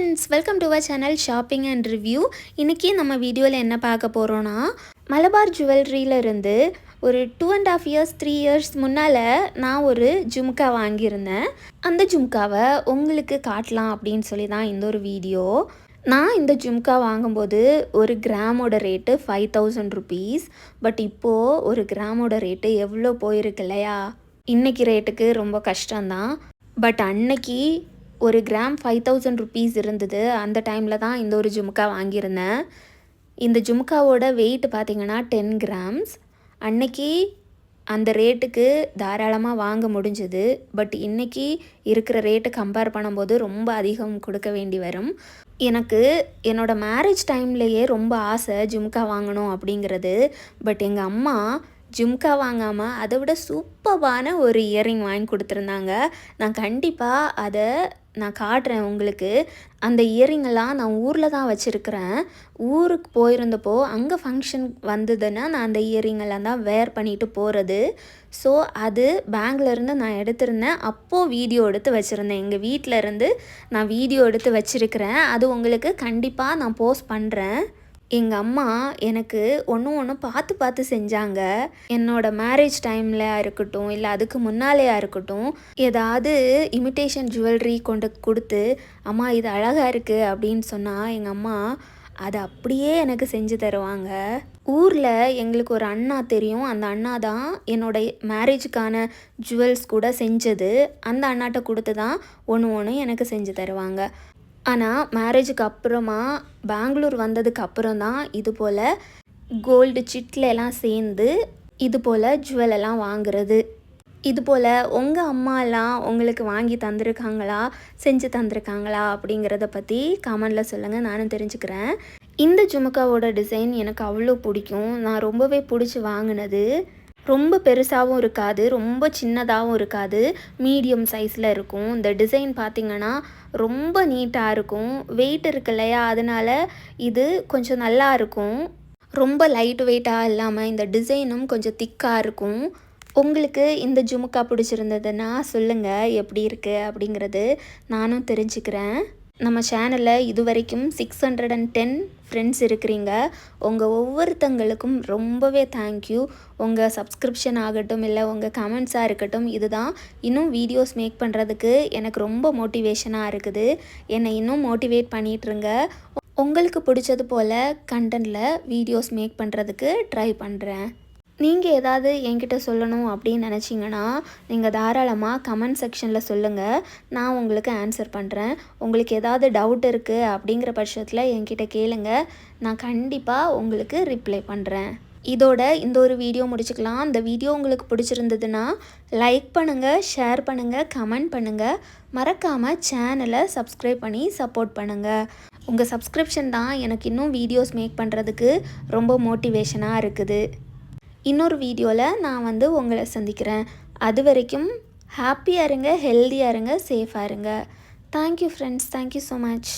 Friends, welcome to our channel shopping and review. இன்றைக்கி நம்ம வீடியோவில் என்ன பார்க்க போகிறோன்னா, மலபார் ஜுவல்லரியில இருந்து ஒரு 2.5 இயர்ஸ் 3 இயர்ஸ் முன்னால் நான் ஒரு ஜும்கா வாங்கியிருந்தேன். அந்த ஜும்காவை உங்களுக்கு காட்டலாம் அப்படின்னு சொல்லி தான் இந்த ஒரு வீடியோ. நான் இந்த ஜும்கா வாங்கும்போது ஒரு கிராமோட ரேட்டு 5000 ருபீஸ். பட் இப்போது ஒரு கிராமோட ரேட்டு எவ்வளோ போயிருக்கு இல்லையா? இன்றைக்கி ரேட்டுக்கு ரொம்ப கஷ்டம்தான். பட் அன்னைக்கு ஒரு கிராம் 5000 ருபீஸ் இருந்தது. அந்த டைமில் தான் இந்த ஒரு ஜும்கா வாங்கியிருந்தேன். இந்த ஜும்காவோட வெயிட் பார்த்திங்கன்னா 10 கிராம்ஸ். அன்னைக்கு அந்த ரேட்டுக்கு தாராளமாக வாங்க முடிஞ்சது. பட் இன்றைக்கி இருக்கிற ரேட்டு கம்பேர் பண்ணும்போது ரொம்ப அதிகம் கொடுக்க வேண்டி வரும். எனக்கு என்னோடய மேரேஜ் டைம்லேயே ரொம்ப ஆசை ஜும்கா வாங்கணும் அப்படிங்கிறது. பட் எங்கள் அம்மா ஜும்கா வாங்காமல் அதை விட சூப்பரான ஒரு இயரிங் வாங்கி கொடுத்துருந்தாங்க. நான் கண்டிப்பாக அதை நான் காட்டுறேன் உங்களுக்கு. அந்த இயரிங்கெல்லாம் நான் ஊரில் தான் வச்சுருக்கிறேன். ஊருக்கு போயிருந்தப்போ அங்கே ஃபங்க்ஷன் வந்ததுன்னா நான் அந்த இயரிங்கெல்லாம் தான் வேர் பண்ணிட்டு போகிறது. ஸோ அது பேங்க்லேருந்து நான் எடுத்திருந்தேன். அப்போது வீடியோ எடுத்து வச்சுருந்தேன். எங்கள் வீட்டில் இருந்து நான் வீடியோ எடுத்து வச்சுருக்கிறேன். அது உங்களுக்கு கண்டிப்பாக நான் போஸ்ட் பண்ணுறேன். எங்கள் அம்மா எனக்கு ஒன்று பார்த்து பார்த்து செஞ்சாங்க. என்னோடய மேரேஜ் டைமில் இருக்கட்டும், இல்லை அதுக்கு முன்னாலேயா இருக்கட்டும், ஏதாவது இமிட்டேஷன் ஜுவல்லரி கொண்டு கொடுத்து, அம்மா இது அழகாக இருக்குது அப்படின்னு சொன்னால் எங்கள் அம்மா அதை அப்படியே எனக்கு செஞ்சு தருவாங்க. ஊரில் எங்களுக்கு ஒரு அண்ணா தெரியும். அந்த அண்ணா தான் என்னோடய மேரேஜுக்கான ஜுவல்ஸ் கூட செஞ்சது. அந்த அண்ணாட்ட கொடுத்து தான் ஒன்று எனக்கு செஞ்சு தருவாங்க. ஆனால் மேரேஜுக்கு அப்புறமா பெங்களூர் வந்ததுக்கு அப்புறம் தான் இது போல் கோல்டு சிட்லெலாம் சேர்ந்து இது போல் ஜுவலெல்லாம் வாங்குறது. இது போல் உங்கள் அம்மாலாம் உங்களுக்கு வாங்கி தந்திருக்காங்களா, செஞ்சு தந்திருக்காங்களா அப்படிங்கிறத பற்றி கமெண்டில் சொல்லுங்கள், நானும் தெரிஞ்சுக்கிறேன். இந்த ஜும்காவோட டிசைன் எனக்கு அவ்வளோ பிடிக்கும். நான் ரொம்பவே பிடிச்சி வாங்கினது. ரொம்ப பெருசாகவும் இருக்காது, ரொம்ப சின்னதாகவும் இருக்காது, மீடியம் சைஸில் இருக்கும். இந்த டிசைன் பார்த்திங்கன்னா ரொம்ப நீட்டாக இருக்கும். வெயிட் இருக்கு இல்லையா, அதனால் இது கொஞ்சம் நல்லா இருக்கும். ரொம்ப லைட் வெயிட்டாக இல்லாமல் இந்த டிசைனும் கொஞ்சம் திக்காக இருக்கும். உங்களுக்கு இந்த ஜும்கா பிடிச்சிருந்ததுன்னா சொல்லுங்கள் எப்படி இருக்குது அப்படிங்கிறது, நானும் தெரிஞ்சுக்கிறேன். நம்ம சேனலில் இது வரைக்கும் 610 ஃப்ரெண்ட்ஸ் இருக்கிறீங்க. உங்கள் ஒவ்வொருத்தங்களுக்கும் ரொம்பவே தேங்க்யூ. உங்கள் சப்ஸ்கிரிப்ஷன் ஆகட்டும், இல்லை உங்கள் கமெண்ட்ஸாக இருக்கட்டும், இதுதான் இன்னும் வீடியோஸ் மேக் பண்ணுறதுக்கு எனக்கு ரொம்ப மோட்டிவேஷனாக இருக்குது. என்னை இன்னும் மோட்டிவேட் பண்ணிகிட்ருங்க. உங்களுக்கு பிடிச்சது போல் கண்டென்ட்டில் வீடியோஸ் மேக் பண்ணுறதுக்கு ட்ரை பண்ணுறேன். நீங்கள் ஏதாவது என்கிட்ட சொல்லணும் அப்படின்னு நினச்சிங்கன்னா நீங்கள் தாராளமாக கமெண்ட் செக்ஷனில் சொல்லுங்கள். நான் உங்களுக்கு ஆன்சர் பண்ணுறேன். உங்களுக்கு ஏதாவது டவுட் இருக்குது அப்படிங்கிற பட்சத்தில் என்கிட்ட கேளுங்க. நான் கண்டிப்பாக உங்களுக்கு ரிப்ளை பண்ணுறேன். இதோட இந்த ஒரு வீடியோ முடிச்சுக்கலாம். இந்த வீடியோ உங்களுக்கு பிடிச்சிருந்ததுன்னா லைக் பண்ணுங்கள், ஷேர் பண்ணுங்கள், கமெண்ட் பண்ணுங்கள். மறக்காமல் சேனலை சப்ஸ்கிரைப் பண்ணி சப்போர்ட் பண்ணுங்கள். உங்கள் சப்ஸ்கிரிப்ஷன் தான் எனக்கு இன்னும் வீடியோஸ் மேக் பண்ணுறதுக்கு ரொம்ப மோட்டிவேஷனாக இருக்குது. இன்னொரு வீடியோவில் நான் உங்களை சந்திக்கிறேன். அது வரைக்கும் ஹாப்பியாக இருங்க, ஹெல்த்தியாக இருங்க, சேஃபாக இருங்க. Thank you friends. Thank you so much.